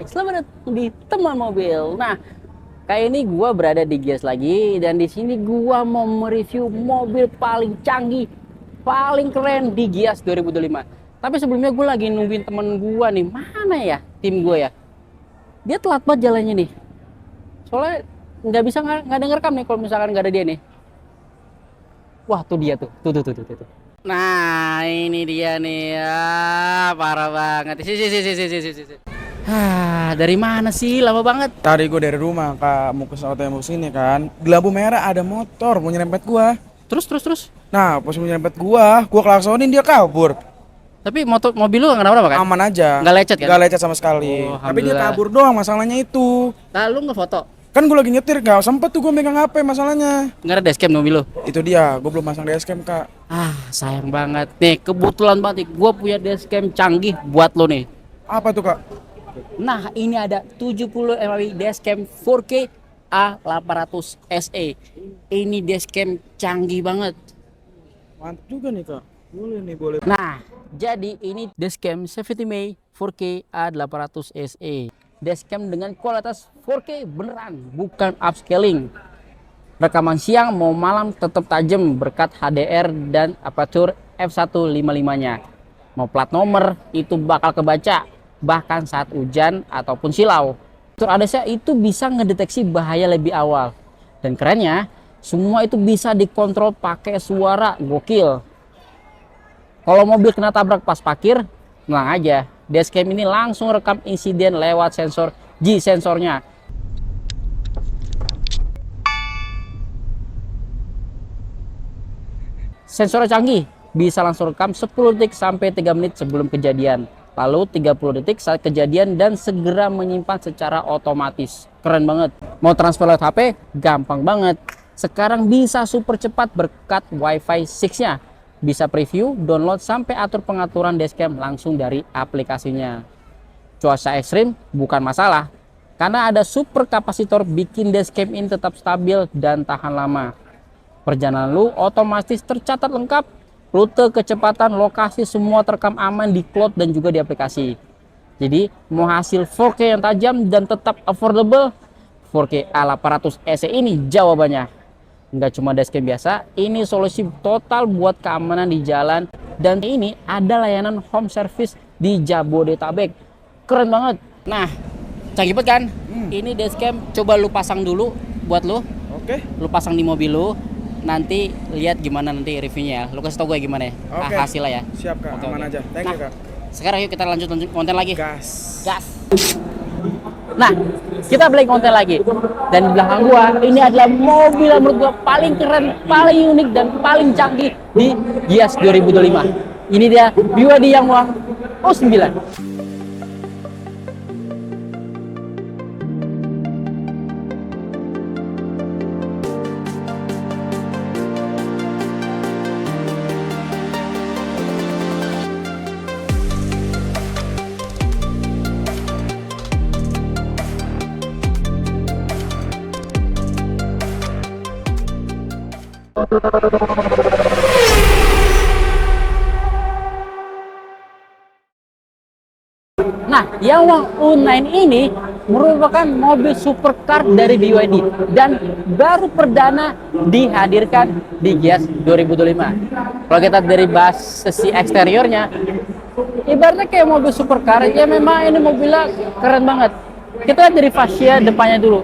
Selamat datang di Teman Mobil. Nah, kayak ini gua berada di Gias lagi dan di sini gua mau mereview mobil paling canggih, paling keren di Gias 2025. Tapi sebelumnya gue lagi nungguin temen gua nih. Mana ya tim gua ya? Dia telat banget jalannya nih. Soalnya nggak bisa nggak denger rekam nih kalau misalkan nggak ada dia nih. Wah, tuh dia tuh. Tuh. Nah, ini dia nih. Parah banget. Si. Dari mana sih? Lama banget. Tadi gue dari rumah kak mau ke mau sini kan, di lampu merah ada motor mau nyerempet gua. Terus. Nah pas mau nyerempet gua klaksonin dia kabur. Tapi mobil lu nggak kenapa-napa kan? Aman aja. Nggak lecet kan? Nggak lecet sama sekali. Oh, Tapi dia alhamdulillah. kabur doang masalahnya itu. Nah, lu nggak foto? Kan gue lagi nyetir nggak sempet tuh gue megang HP masalahnya. Nggak ada dashcam mobil lu? Itu dia, gue belum masang dashcam kak. Sayang banget. Nih, kebetulan banget nih, gue punya dashcam canggih buat lo nih. Apa tuh kak? Nah, ini ada 70 mAh dashcam 4K A800 SE. Ini dashcam canggih banget. Mantap juga nih kak. Boleh. Nah, jadi ini dashcam 70 May 4K A800 SE. Dashcam dengan kualitas 4K beneran, bukan upscaling. Rekaman siang mau malam tetap tajam berkat HDR dan aperture f1.55-nya. Mau plat nomor itu bakal kebaca bahkan saat hujan ataupun silau. Fitur ADAS itu bisa ngedeteksi bahaya lebih awal. Dan kerennya, semua itu bisa dikontrol pakai suara, gokil. Kalau mobil kena tabrak pas parkir, tenang aja. Dashcam ini langsung rekam insiden lewat sensor G-sensornya. Sensornya canggih, bisa langsung rekam 10 detik sampai 3 menit sebelum kejadian. Lalu 30 detik saat kejadian dan segera menyimpan secara otomatis. Keren banget. Mau transfer lewat HP? Gampang banget. Sekarang bisa super cepat berkat Wi-Fi 6-nya. Bisa preview, download, sampai atur pengaturan dashcam langsung dari aplikasinya. Cuaca ekstrim bukan masalah, karena ada super kapasitor bikin dashcam ini tetap stabil dan tahan lama. Perjalanan lu otomatis tercatat lengkap, rute, kecepatan, lokasi semua terekam aman di cloud dan juga di aplikasi. Jadi mau hasil 4K yang tajam dan tetap affordable, 4K A800 SE ini jawabannya. Nggak cuma dashcam biasa, ini solusi total buat keamanan di jalan. Dan ini ada layanan home service di Jabodetabek. Keren banget. Nah, canggih banget kan? Ini dashcam coba lu pasang dulu buat lu. Oke. Lu pasang di mobil lu. Nanti lihat gimana nanti reviewnya ya. Lu kasih tau gue gimana ya. Oke. Hasilnya ya. Siap kak, Oke. aman aja. Thank you kak. Sekarang yuk kita lanjut konten lagi. Gas. Nah, kita balik konten lagi. Dan di belakang gua ini adalah mobil yang menurut gua paling keren, paling unik dan paling canggih di Gias 2025. Ini dia BYD Yangwang O9. Nah, Yangwang U9 ini merupakan mobil supercar dari BYD dan baru perdana dihadirkan di Gias 2025. Kalau kita dari bahas sisi eksteriornya, ibaratnya kayak mobil supercar, ya memang ini mobilnya keren banget. Kita lihat dari fascia depannya dulu.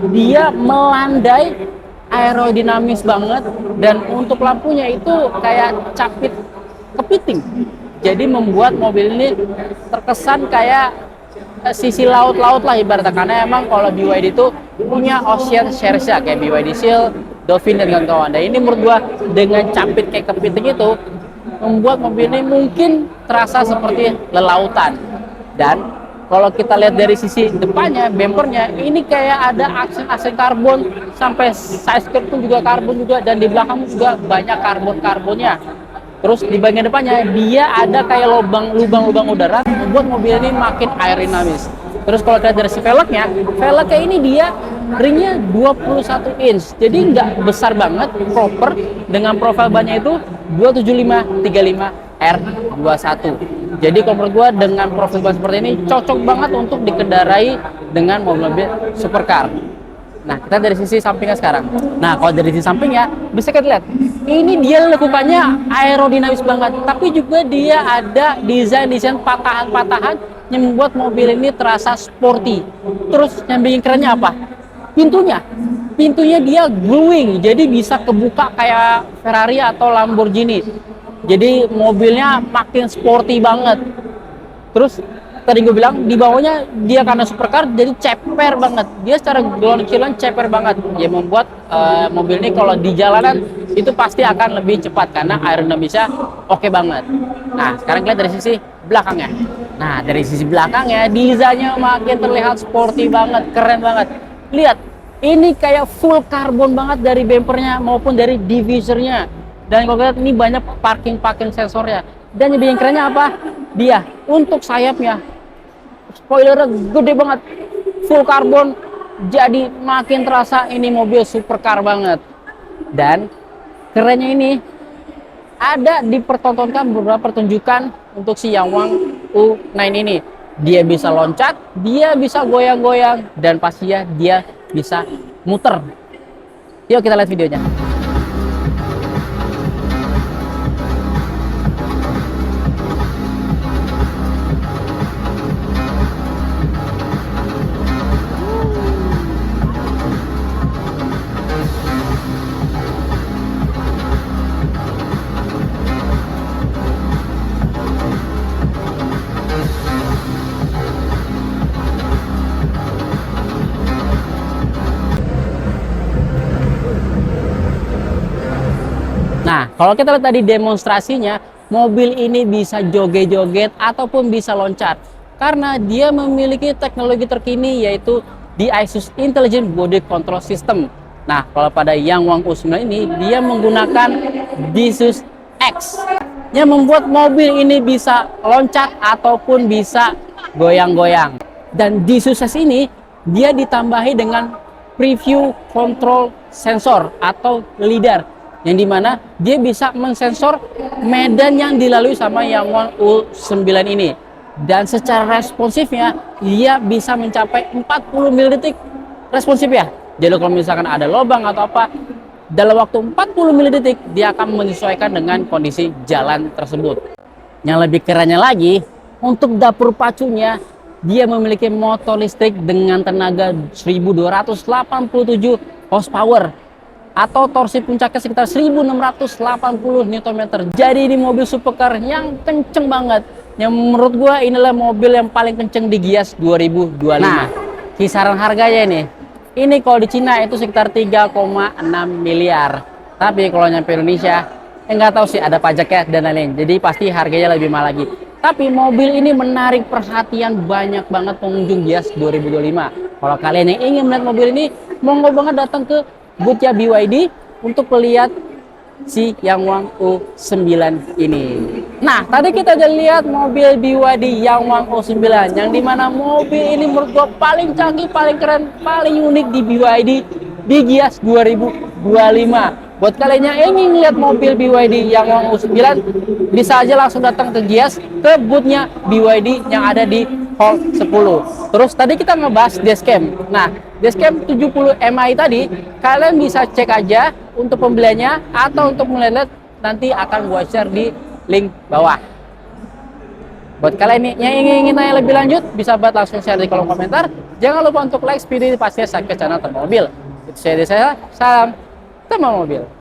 Dia melandai, aerodinamis banget, dan untuk lampunya itu kayak capit kepiting. Jadi membuat mobil ini terkesan kayak sisi laut-laut lah ibaratnya, karena emang kalau BYD itu punya Ocean Series kayak BYD Seal, Dolphin dan kawan-kawan. Dan ini menurut gua dengan capit kayak kepiting itu membuat mobil ini mungkin terasa seperti lelautan. Dan kalau kita lihat dari sisi depannya, bempernya ini kayak ada aksen-aksen karbon, sampai side skirt pun juga karbon juga, dan di belakang juga banyak karbon-karbonnya. Terus di bagian depannya dia ada kayak lubang-lubang udara, membuat mobil ini makin aerodinamis. Terus kalau kita dari si velgnya ini dia ringnya 21 inch, jadi nggak besar banget, proper dengan profil bannya itu 275, 35, R21. Jadi kalau menurut gua dengan profil ban seperti ini cocok banget untuk dikendarai dengan mobil-mobil supercar. Nah, kita dari sisi sampingnya sekarang. Nah, kalau dari sisi sampingnya bisa kita lihat, ini dia lekukannya aerodinamis banget, tapi juga dia ada desain patahan-patahan yang membuat mobil ini terasa sporty. Terus yang bikin kerennya apa? Pintunya dia glowing, jadi bisa kebuka kayak Ferrari atau Lamborghini. Jadi mobilnya makin sporty banget. Terus tadi gue bilang di bawahnya dia karena supercar jadi ceper banget. Dia secara gelondoran ceper banget. Ya membuat mobil ini kalau di jalanan itu pasti akan lebih cepat karena aerodinamisnya oke banget. Nah, sekarang kita dari sisi belakangnya. Nah, dari sisi belakangnya desainnya makin terlihat sporty banget, keren banget. Lihat, ini kayak full karbon banget dari bumpernya maupun dari diffusernya. Dan kalau lihat ini banyak parking sensornya. Dan yang bikin kerennya apa? Dia untuk sayapnya spoilernya gede banget, full karbon, jadi makin terasa ini mobil supercar banget. Dan kerennya ini ada dipertontonkan beberapa pertunjukan untuk si Yangwang U9 ini. Dia bisa loncat, dia bisa goyang-goyang, dan pastinya dia bisa muter. Yuk kita lihat videonya. Nah, kalau kita lihat tadi demonstrasinya, mobil ini bisa joget-joget ataupun bisa loncat. Karena dia memiliki teknologi terkini yaitu di DiSUS Intelligent Body Control System. Nah, kalau pada Yangwang U9 ini, dia menggunakan DiSUS X yang membuat mobil ini bisa loncat ataupun bisa goyang-goyang. Dan DiSUS X ini, dia ditambahi dengan preview control sensor atau LiDAR, yang dimana dia bisa mensensor medan yang dilalui sama Yangwang U9 ini. Dan secara responsifnya dia bisa mencapai 40 mili-detik responsif ya. Jadi kalau misalkan ada lubang atau apa, dalam waktu 40 mili-detik dia akan menyesuaikan dengan kondisi jalan tersebut. Yang lebih kerennya lagi, untuk dapur pacunya dia memiliki motor listrik dengan tenaga 1287 horsepower atau torsi puncaknya sekitar 1680 Nm. Jadi ini mobil supercar yang kenceng banget. Yang menurut gua inilah mobil yang paling kenceng di Gias 2025. Nah, kisaran harganya ini kalau di Cina itu sekitar 3,6 miliar. Tapi kalau nyampe Indonesia, nggak tahu sih, ada pajaknya dan lain-lain. Jadi pasti harganya lebih mahal lagi. Tapi mobil ini menarik perhatian banyak banget pengunjung Gias 2025. Kalau kalian yang ingin melihat mobil ini, monggo banget datang ke booth-nya BYD untuk melihat si Yangwang U9 ini. Nah, tadi kita udah lihat mobil BYD Yangwang U9, yang dimana mobil ini menurut gua paling canggih, paling keren, paling unik di BYD di Gias 2025. Buat kalian yang ingin lihat mobil BYD Yangwang U9, bisa aja langsung datang ke Gias, ke booth-nya BYD yang ada di Hall 10. Terus tadi kita ngebahas dashcam. Nah, dashcam 70 MI tadi, kalian bisa cek aja untuk pembeliannya atau untuk melihat, nanti akan gua share di link bawah. Buat kalian yang ingin tanya lebih lanjut, bisa banget langsung share di kolom komentar. Jangan lupa untuk like video ini, pastinya subscribe channel Teman Mobil. Itu saya, salam Teman Mobil.